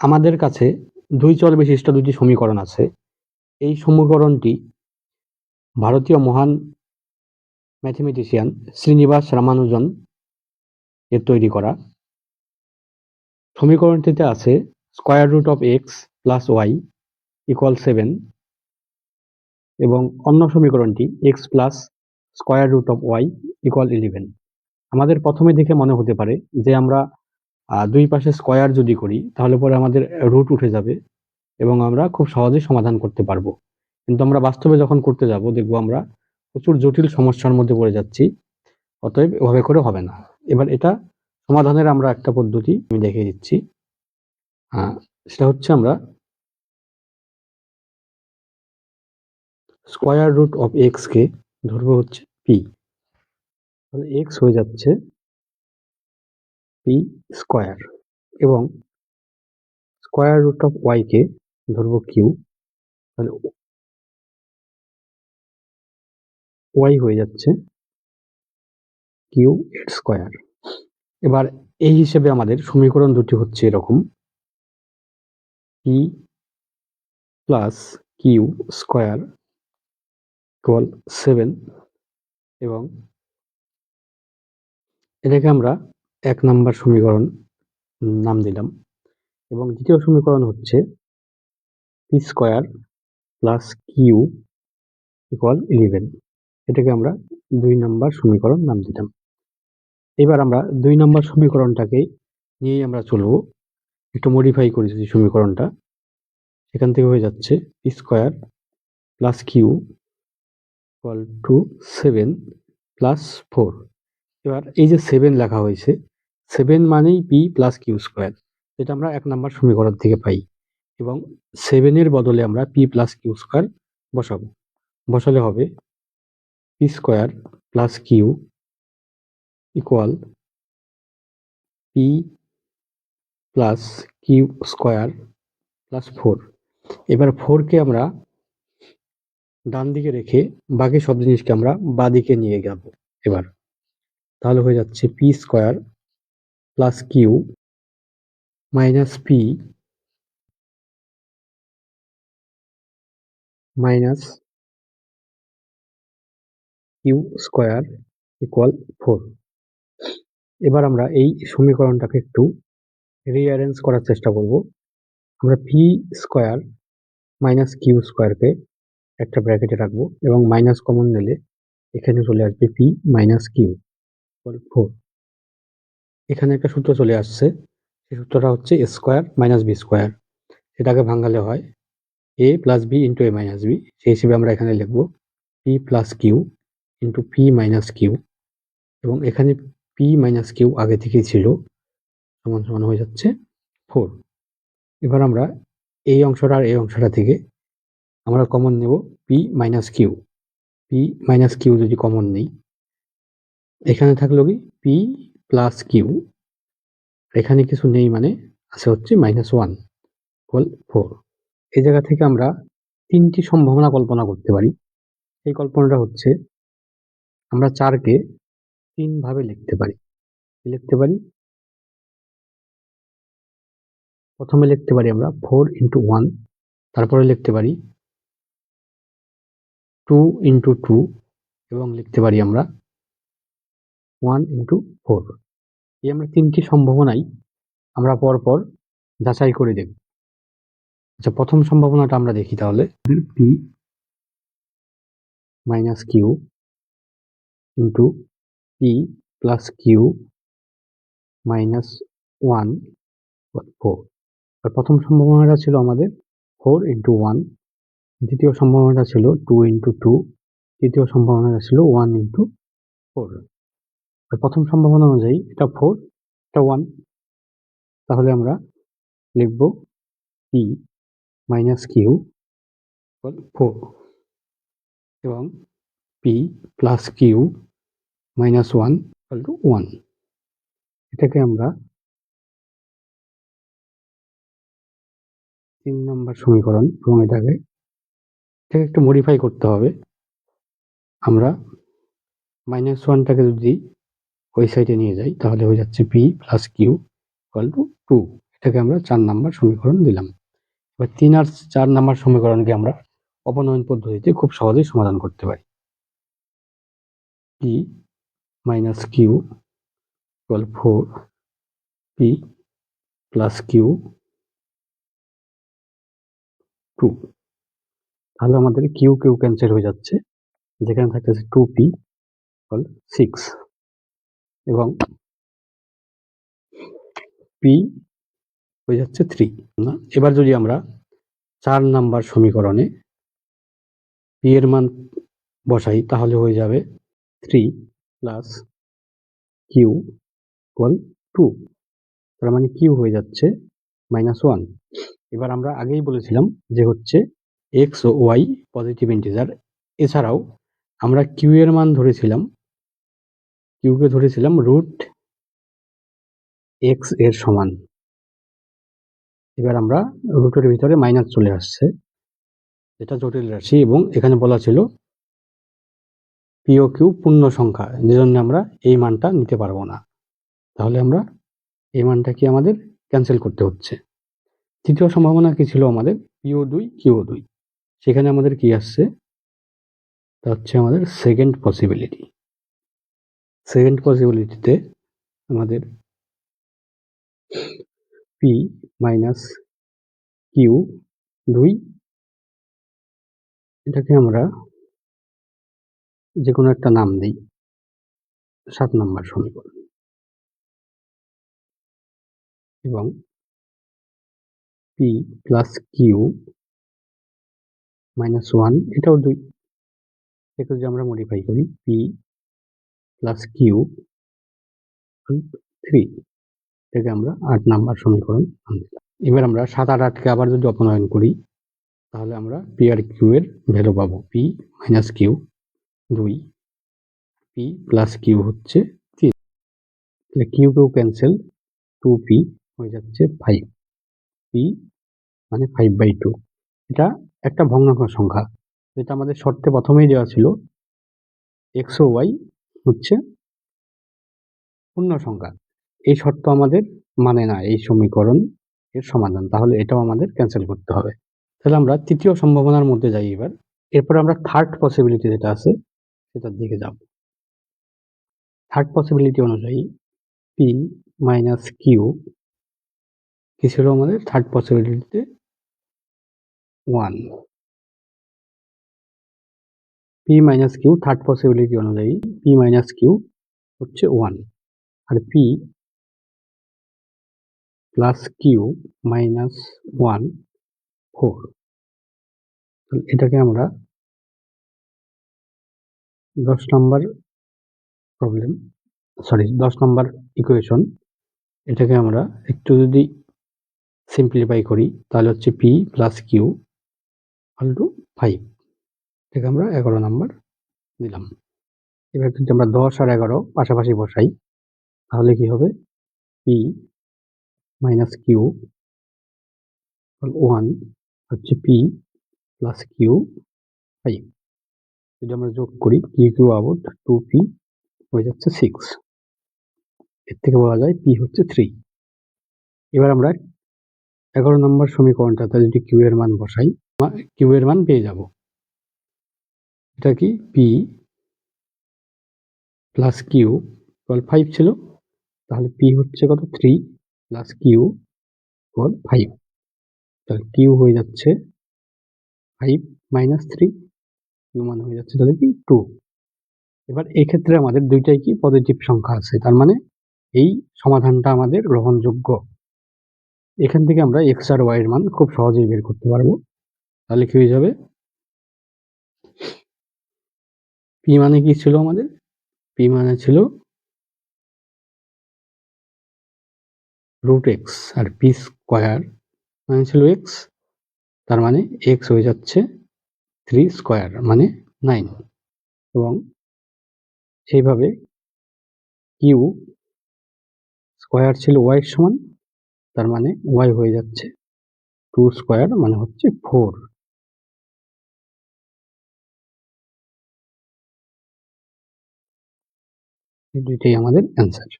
আমাদের কাছে দুই চল বিশিষ্ট দুটি সমীকরণ আছে। এই সমীকরণটি ভারতীয় মহান ম্যাথমেটিশিয়ান শ্রীনিবাস রামানুজন এর তৈরি করা। সমীকরণটিতে আছে square root of x plus y equal 7 এবং অন্য সমীকরণটি x plus square root of y equal 11। আমাদের প্রথমে দেখে মনে হতে পারে যে আমরা দুই পাশে স্কয়ার যদি করি তাহলে পরে আমাদের রুট উঠে যাবে এবং আমরা খুব সহজেই সমাধান করতে পারবো। কিন্তু আমরা বাস্তবে যখন করতে যাব দেখবো আমরা প্রচুর জটিল সমস্যার মধ্যে পড়ে যাচ্ছি। অতএব এভাবে করে হবে না। এবার এটা সমাধানের আমরা একটা পদ্ধতি আমি দেখিয়ে দিচ্ছি। সেটা হচ্ছে আমরা স্কয়ার রুট অফ এক্স কে ধরবো হচ্ছে পি, তাহলে এক্স হয়ে যাচ্ছে পি স্কয়ার এবং স্কয়ার রুট অফ ওয়াই কে ধরবো কিউ, তাহলে ওয়াই হয়ে যাচ্ছে কিউ এর স্কয়ার। এবার এই হিসেবে আমাদের সমীকরণ দুটি হচ্ছে এরকম, p plus q square equal 7 এবং এটাকে আমরা 1 নাম্বার সমীকরণ নাম দিলাম এবং দ্বিতীয় সমীকরণ হচ্ছে p square plus Q equal 11, এটাকে আমরা 2 নাম্বার সমীকরণ নাম দিলাম। এবার আমরা 2 নাম্বার সমীকরণটাকে নিয়েই আমরা চলবো, একটু মডিফাই করেছি সমীকরণটা। এখান থেকে হয়ে যাচ্ছে P square plus Q equal to 7 plus 4। এবার এই যে 7 লেখা হয়েছে, 7 মানেই পি প্লাস কিউ স্কয়ার, এটা আমরা 1 নাম্বার সমীকরণ থেকে পাই এবং 7 এর বদলে আমরা পি প্লাস কিউ স্কয়ার বসাবো। বসালে হবে p square plus Q equal p plus q square plus 4। এবার 4 কে আমরা ডান দিকে রেখে বাকি সব জিনিসকে আমরা বাঁ দিকে নিয়ে যাব। এবার তাহলে হয়ে যাচ্ছে P square plus Q minus P minus Q square equal 4। এবার আমরা এই সমীকরণটাকে একটু রিঅ্যারেঞ্জ করার চেষ্টা করব। আমরা পি স্কয়ার মাইনাস কিউ স্কয়ারকে একটা ব্র্যাকেটে রাখবো এবং মাইনাস কমন নিলে এখানে চলে আসবে পি মাইনাস কিউ ইকুয়াল 4। এখানে একটা সূত্র চলে আসছে, সেই সূত্রটা হচ্ছে A square minus B square, সেটাকে ভাঙালে হয় A plus B into A minus B. সেই হিসেবে আমরা এখানে লিখবো P plus Q into P minus Q এবং এখানে পি মাইনাস কিউ আগে থেকেই ছিল, সমান সমান হয়ে যাচ্ছে 4। এবার আমরা এই অংশটা আর এই অংশটা থেকে আমরা কমন নেব P minus Q. P minus Q যদি কমন নেই, এখানে থাকলো কি পি প্লাস কিউ, এখানে কিছু নেই মানে আছে হচ্ছে -1 ইকুয়াল 4। এই জায়গা থেকে আমরা 3টি সম্ভাবনা কল্পনা করতে পারি। এই কল্পনাটা হচ্ছে আমরা 4 কে 3 ভাবে লিখতে পারি। প্রথমে লিখতে পারি আমরা 4 ইন্টু 1, তারপরে লিখতে পারি 2 ইন্টু 2 এবং লিখতে পারি আমরা 1 ইন্টু 4। এই আমরা 3টি সম্ভাবনাই আমরা পরপর যাচাই করে দেখব। আচ্ছা, প্রথম সম্ভাবনাটা আমরা দেখি তাহলে, P minus Q into P plus Q minus 1 4। আর প্রথম সম্ভাবনাটা ছিল আমাদের 4 ইন্টু 1, দ্বিতীয় সম্ভাবনাটা ছিল 2 ইন্টু 2, তৃতীয় সম্ভাবনাটা ছিল 1 ইন্টু 4। আর প্রথম সম্ভাবনা অনুযায়ী এটা 4, এটা 1, তাহলে আমরা লিখব পি মাইনাস কিউ ইকুয়াল 4 এবং P plus Q minus 1 equal to 1। এটাকে আমরা 3 নম্বর সমীকরণ এবং এটাকে একটু মডিফাই করতে হবে। আমরা -1টাকে যদি ওই সাইডে নিয়ে যাই তাহলে হয়ে যাচ্ছে P plus Q equal to 2। এটাকে আমরা 4 নাম্বার সমীকরণ দিলাম। এবার 3 আর 4 নাম্বার সমীকরণকে আমরা অপনয়ন পদ্ধতিতে খুব সহজেই সমাধান করতে পারি। p minus q equal 4 p plus q 2। তাহলে আমাদের q ক্যান্সেল হয়ে যাচ্ছে, যেখানে থাকতেছে 2p equal 6 এবং p হয়ে যাচ্ছে 3। এবার যদি আমরা 4 নাম্বার সমীকরণে p এর মান বসাই তাহলে হয়ে যাবে 3 plus q equal 2। তার মানে q হয়ে যাচ্ছে -1। এবার আমরা আগেই বলেছিলাম যে হচ্ছে x ও y পজিটিভ ইন্টিজার। এছাড়াও আমরা q এর মান ধরেছিলাম, q কে ধরেছিলাম √x এর সমান। এবার আমরা রুটের ভিতরে মাইনাস চলে আসছে, এটা জটিল রাশি এবং এখানে বলা ছিল p ও q পূর্ণ সংখ্যা, যেজন্য আমরা এই মানটা নিতে পারবো না। তাহলে আমরা এই মানটা কি আমাদের ক্যান্সেল করতে হচ্ছে। তৃতীয় সম্ভাবনা কি ছিল আমাদের, PO2 QO2। সেখানে আমাদের কি আসছে, তা হচ্ছে আমাদের সেকেন্ড পসিবিলিটি। সেকেন্ড পসিবিলিটিতে আমাদের p মাইনাস কিউ 2, এটাকে আমরা যে কোনো একটা নাম দিই, 7 নম্বর সমীকরণ। এবং p প্লাস কিউ মাইনাস 1, এটাও 2। এটাকে যদি আমরা মডিফাই করি, p প্লাস কিউ 3, এটাকে আমরা 8 নাম্বার সমীকরণ আনলাম। এবার আমরা 7, 8, 8কে আবার যদি অপনয়ন করি তাহলে আমরা p আর q এর ভ্যালু পাবো। p minus Q 2, p plus Q হচ্ছে 3। তাহলে কিউ ক্যান্সেল, 2p হয়ে যাচ্ছে 5। p মানে 5/2। এটা একটা ভগ্নাংশ সংখ্যা, যেটা আমাদের শর্তে প্রথমেই দেওয়া ছিল x ও y হচ্ছে পূর্ণ সংখ্যা। এই শর্ত আমাদের মানে না এই সমীকরণ এর সমাধান, তাহলে এটাও আমাদের ক্যান্সেল করতে হবে। তাহলে আমরা তৃতীয় সম্ভাবনার মধ্যে যাই এবার। এরপর আমরা থার্ড পসিবিলিটি যেটা আছে সেটার দিকে যাব। থার্ড পসিবিলিটি অনুযায়ী p মাইনাস কিউ কি ছিল আমাদের থার্ড পসিবিলিটিতে 1। p minus q third possibility অনুযায়ী p মাইনাস কিউ হচ্ছে 1 আর p প্লাস কিউ মাইনাস 1 4। এটাকে আমরা 10 নম্বর প্রবলেম, সরি 10 নম্বর ইকুয়েশন, এটাকে আমরা একটু যদি সিম্পলিফাই করি তাহলে হচ্ছে p plus Q equal to 5। এটাকে আমরা 11 নম্বর দিলাম। এবার যদি আমরা 10 আর 11 পাশাপাশি বসাই তাহলে কি হবে, p মাইনাস কিউ 1 হচ্ছে p প্লাস কিউ 5। যদি আমরা যোগ করি কিউ আউট 2p হয়ে যাচ্ছে 6। এর থেকে বলা যায় p হচ্ছে 3। এবার আমরা 11 নম্বর সমীকরণটাতে যদি কিউ এর মান বসাই, কিউ এর মান পেয়ে যাব। এটা কি p প্লাস কিউ 5 ছিল, তাহলে p হচ্ছে কত 3 প্লাস কিউ 5। তাহলে কিউ হয়ে যাচ্ছে 5 মাইনাস 3, কিউ মান হয়ে যাচ্ছে তাহলে কি 2। এবার এই ক্ষেত্রে আমাদের দুইটাই কি পজিটিভ সংখ্যা আছে, তার মানে এই সমাধানটা আমাদের গ্রহণযোগ্য। এখান থেকে আমরা x আর y এর মান খুব সহজেই বের করতে পারবো। তাহলে কি হয়ে যাবে, p মানে কি ছিল আমাদের, p মানে ছিল √x আর p স্কয়ার মানে ছিল x, তার মানে x হয়ে যাচ্ছে 3 স্কয়ার মানে 9। এবং সেইভাবে কিউ স্কয়ার ছিল y এর সমান, তার মানে y হয়ে যাচ্ছে 2 স্কয়ার মানে হচ্ছে 4। এই দুইটাই আমাদের অ্যান্সার।